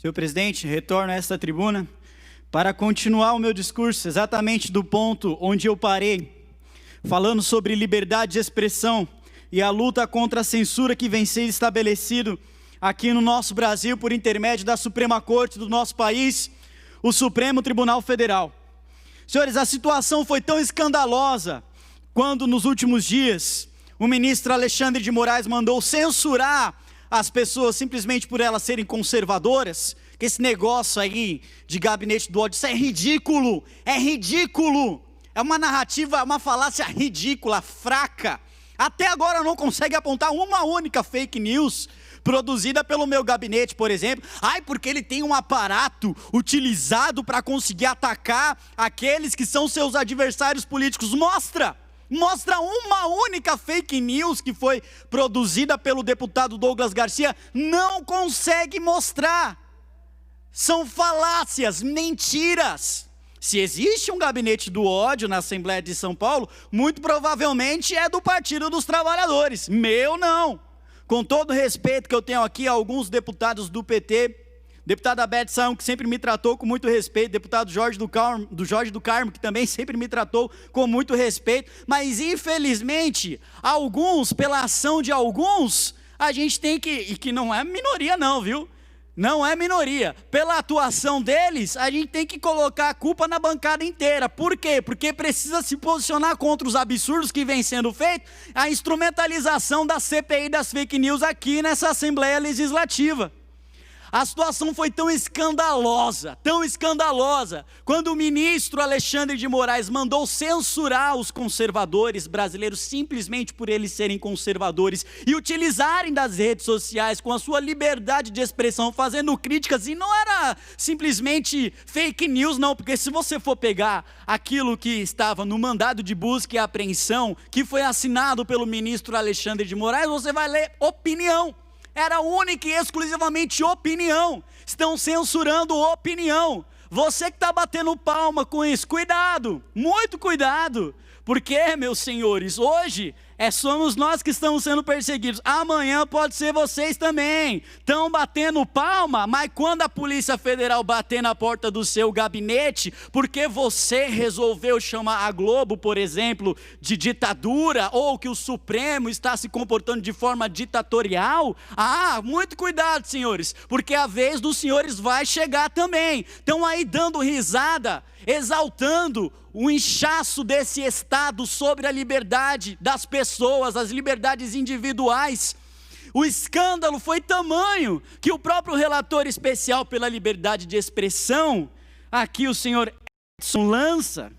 Senhor presidente, retorno a esta tribuna para continuar o meu discurso exatamente do ponto onde eu parei, falando sobre liberdade de expressão e a luta contra a censura que vem sendo estabelecido aqui no nosso Brasil por intermédio da Suprema Corte do nosso país, o Supremo Tribunal Federal. Senhores, a situação foi tão escandalosa quando nos últimos dias o ministro Alexandre de Moraes mandou censurar as pessoas simplesmente por elas serem conservadoras, que esse negócio aí de gabinete do ódio, isso é ridículo, é uma narrativa, uma falácia ridícula, fraca. Até agora não consegue apontar uma única fake news produzida pelo meu gabinete, por exemplo. Porque ele tem um aparato utilizado para conseguir atacar aqueles que são seus adversários políticos. Mostra uma única fake news que foi produzida pelo deputado Douglas Garcia. Não consegue mostrar. São falácias, mentiras. Se existe um gabinete do ódio na Assembleia de São Paulo, muito provavelmente é do Partido dos Trabalhadores. Meu não. Com todo o respeito que eu tenho aqui a alguns deputados do PT, deputada Beth Saão, que sempre me tratou com muito respeito, deputado Jorge do Carmo, que também sempre me tratou com muito respeito, mas infelizmente, alguns, pela ação de alguns, a gente tem que, e que não é minoria não, viu? Não é minoria. Pela atuação deles, a gente tem que colocar a culpa na bancada inteira. Por quê? Porque precisa se posicionar contra os absurdos que vem sendo feitos, a instrumentalização da CPI das fake news aqui nessa Assembleia Legislativa. A situação foi tão escandalosa, quando o ministro Alexandre de Moraes mandou censurar os conservadores brasileiros simplesmente por eles serem conservadores e utilizarem das redes sociais com a sua liberdade de expressão, fazendo críticas, e não era simplesmente fake news não, porque se você for pegar aquilo que estava no mandado de busca e apreensão, que foi assinado pelo ministro Alexandre de Moraes, você vai ler opinião. Era única e exclusivamente opinião. Estão censurando opinião. Você que está batendo palma com isso, cuidado, muito cuidado. Porque, meus senhores, hoje somos nós que estamos sendo perseguidos. Amanhã pode ser vocês também. Estão batendo palma, mas quando a Polícia Federal bater na porta do seu gabinete, porque você resolveu chamar a Globo, por exemplo, de ditadura, ou que o Supremo está se comportando de forma ditatorial, muito cuidado, senhores, porque a vez dos senhores vai chegar também. Estão aí dando risada, exaltando o inchaço desse Estado sobre a liberdade das pessoas, as liberdades individuais. O escândalo foi tamanho que o próprio relator especial pela liberdade de expressão, aqui o senhor Edson Lança,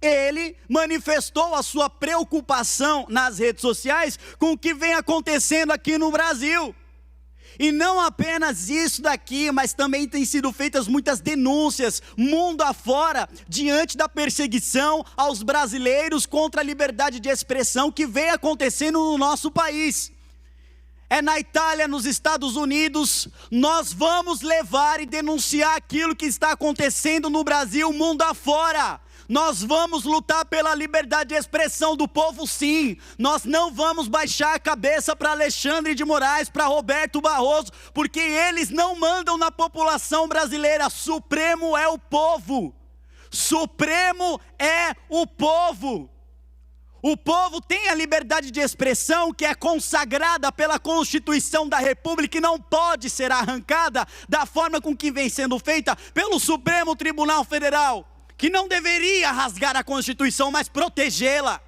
ele manifestou a sua preocupação nas redes sociais com o que vem acontecendo aqui no Brasil. E não apenas isso daqui, mas também têm sido feitas muitas denúncias, mundo afora, diante da perseguição aos brasileiros contra a liberdade de expressão que vem acontecendo no nosso país. Na Itália, nos Estados Unidos, nós vamos levar e denunciar aquilo que está acontecendo no Brasil, mundo afora. Nós vamos lutar pela liberdade de expressão do povo, sim. Nós não vamos baixar a cabeça para Alexandre de Moraes, para Roberto Barroso, porque eles não mandam na população brasileira. Supremo é o povo. Supremo é o povo. O povo tem a liberdade de expressão que é consagrada pela Constituição da República e não pode ser arrancada da forma com que vem sendo feita pelo Supremo Tribunal Federal, que não deveria rasgar a Constituição, mas protegê-la.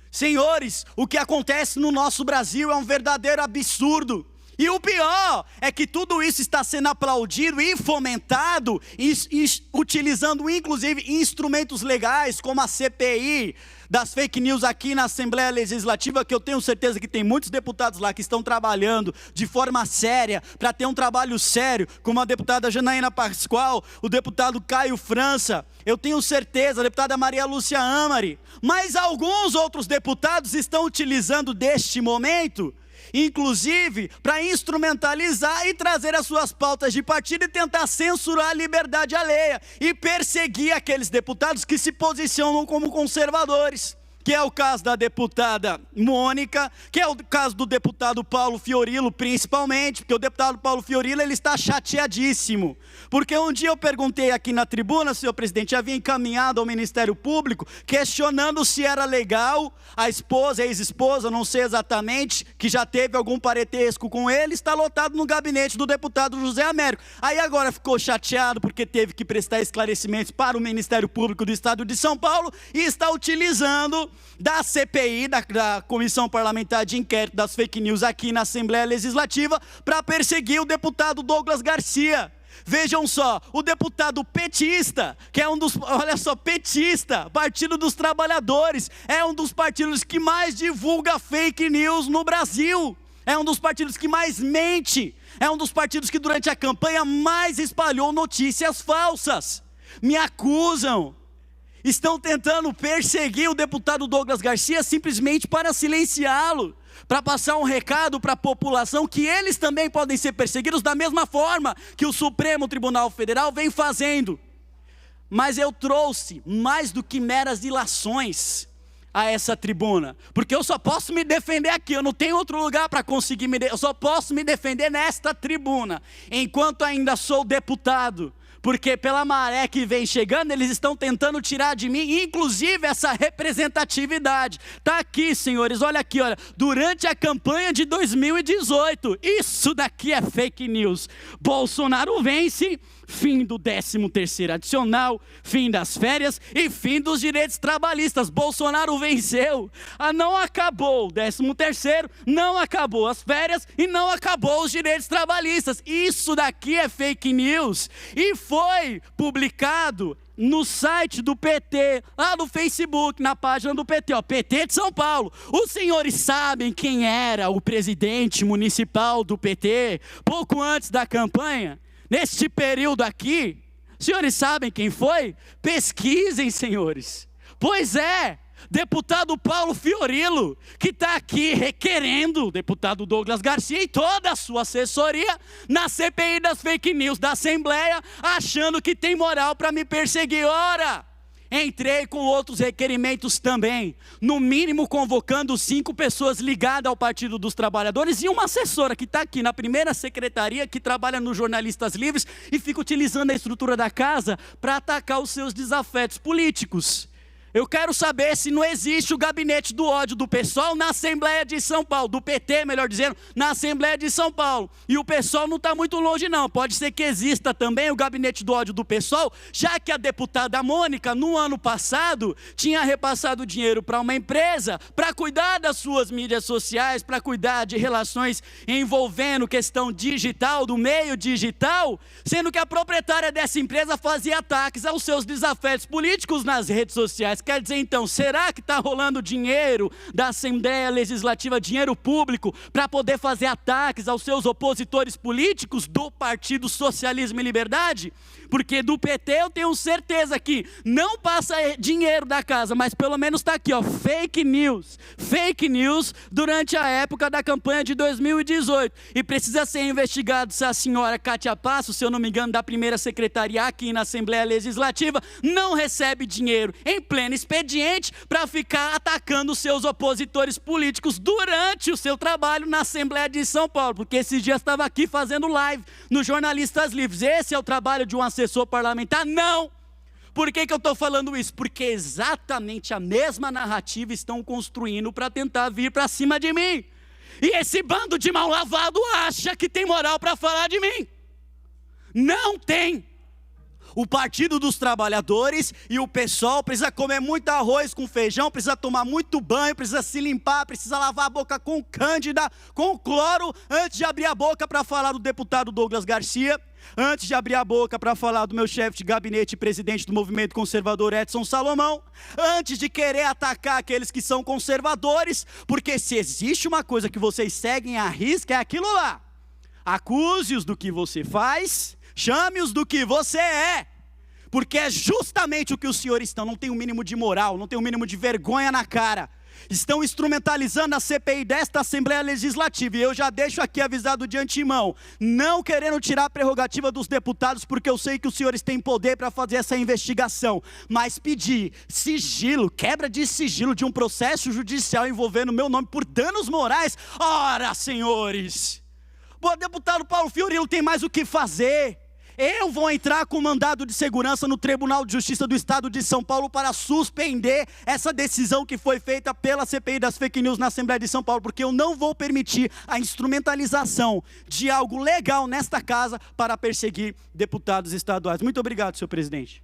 Senhores, o que acontece no nosso Brasil é um verdadeiro absurdo. E o pior é que tudo isso está sendo aplaudido e fomentado, utilizando inclusive instrumentos legais como a CPI das fake news aqui na Assembleia Legislativa, que eu tenho certeza que tem muitos deputados lá que estão trabalhando de forma séria, para ter um trabalho sério, como a deputada Janaína Pascoal, o deputado Caio França, eu tenho certeza, a deputada Maria Lúcia Amari, mas alguns outros deputados estão utilizando deste momento, inclusive para instrumentalizar e trazer as suas pautas de partido e tentar censurar a liberdade alheia e perseguir aqueles deputados que se posicionam como conservadores. que é o caso da deputada Mônica, que é o caso do deputado Paulo Fiorilo, principalmente, porque o deputado Paulo Fiorilo, ele está chateadíssimo, porque um dia eu perguntei aqui na tribuna, senhor presidente, havia encaminhado ao Ministério Público, questionando se era legal a esposa, a ex-esposa, não sei exatamente, que já teve algum parentesco com ele, está lotado no gabinete do deputado José Américo. Aí agora ficou chateado porque teve que prestar esclarecimentos para o Ministério Público do Estado de São Paulo e está utilizando da CPI, da Comissão Parlamentar de Inquérito das Fake News aqui na Assembleia Legislativa, para perseguir o deputado Douglas Garcia. Vejam só, o deputado petista, que é um dos, olha só, petista, Partido dos Trabalhadores, é um dos partidos que mais divulga fake news no Brasil, é um dos partidos que mais mente, é um dos partidos que durante a campanha mais espalhou notícias falsas. Me acusam, estão tentando perseguir o deputado Douglas Garcia simplesmente para silenciá-lo, para passar um recado para a população que eles também podem ser perseguidos da mesma forma que o Supremo Tribunal Federal vem fazendo. Mas eu trouxe mais do que meras ilações a essa tribuna, porque eu só posso me defender aqui, eu não tenho outro lugar para conseguir eu só posso me defender nesta tribuna, enquanto ainda sou deputado, porque pela maré que vem chegando, eles estão tentando tirar de mim, inclusive essa representatividade. Está aqui, senhores, olha aqui, olha, durante a campanha de 2018, isso daqui é fake news. Bolsonaro vence, fim do 13º adicional, fim das férias e fim dos direitos trabalhistas. Bolsonaro venceu, não acabou o 13º, não acabou as férias e não acabou os direitos trabalhistas. Isso daqui é fake news e foi publicado no site do PT, lá no Facebook, na página do PT, PT de São Paulo. Os senhores sabem quem era o presidente municipal do PT pouco antes da campanha? Neste período aqui, senhores sabem quem foi? Pesquisem, senhores. Pois é, deputado Paulo Fiorilo, que está aqui requerendo o deputado Douglas Garcia e toda a sua assessoria na CPI das fake news da Assembleia, achando que tem moral para me perseguir. Ora, entrei com outros requerimentos também, no mínimo convocando 5 pessoas ligadas ao Partido dos Trabalhadores e uma assessora que está aqui na primeira secretaria, que trabalha nos Jornalistas Livres e fica utilizando a estrutura da casa para atacar os seus desafetos políticos. Eu quero saber se não existe o gabinete do ódio do PSOL na Assembleia de São Paulo, do PT, melhor dizendo, na Assembleia de São Paulo. E o PSOL não está muito longe não, pode ser que exista também o gabinete do ódio do PSOL, já que a deputada Mônica, no ano passado, tinha repassado dinheiro para uma empresa, para cuidar das suas mídias sociais, para cuidar de relações envolvendo questão digital, do meio digital, sendo que a proprietária dessa empresa fazia ataques aos seus desafetos políticos nas redes sociais. Quer dizer então, será que está rolando dinheiro da Assembleia Legislativa, dinheiro público, para poder fazer ataques aos seus opositores políticos do Partido Socialismo e Liberdade? Porque do PT eu tenho certeza que não passa dinheiro da casa, mas pelo menos está aqui, ó, fake news durante a época da campanha de 2018. E precisa ser investigado se a senhora Cátia Passo, se eu não me engano, da primeira secretaria aqui na Assembleia Legislativa, não recebe dinheiro em pleno expediente para ficar atacando os seus opositores políticos durante o seu trabalho na Assembleia de São Paulo, porque esses dias estava aqui fazendo live nos Jornalistas Livres. Esse é o trabalho de um assessor parlamentar? Não! Por que eu estou falando isso? Porque exatamente a mesma narrativa estão construindo para tentar vir para cima de mim. E esse bando de mal lavado acha que tem moral para falar de mim. Não tem! O Partido dos Trabalhadores e o PSOL precisa comer muito arroz com feijão, precisa tomar muito banho, precisa se limpar, precisa lavar a boca com cândida, com cloro, antes de abrir a boca para falar do deputado Douglas Garcia, antes de abrir a boca para falar do meu chefe de gabinete e presidente do movimento conservador Edson Salomão, antes de querer atacar aqueles que são conservadores, porque se existe uma coisa que vocês seguem à risca é aquilo lá: acuse-os do que você faz, chame-os do que você é, porque é justamente o que os senhores estão. Não tem o mínimo de moral, não tem o mínimo de vergonha na cara estão instrumentalizando a CPI desta Assembleia Legislativa, e eu já deixo aqui avisado de antemão, não querendo tirar a prerrogativa dos deputados, porque eu sei que os senhores têm poder para fazer essa investigação, mas pedir sigilo, quebra de sigilo de um processo judicial envolvendo meu nome por danos morais, ora, senhores, o deputado Paulo Fiorilo tem mais o que fazer. Eu vou entrar com mandado de segurança no Tribunal de Justiça do Estado de São Paulo para suspender essa decisão que foi feita pela CPI das fake news na Assembleia de São Paulo, porque eu não vou permitir a instrumentalização de algo legal nesta casa para perseguir deputados estaduais. Muito obrigado, senhor presidente.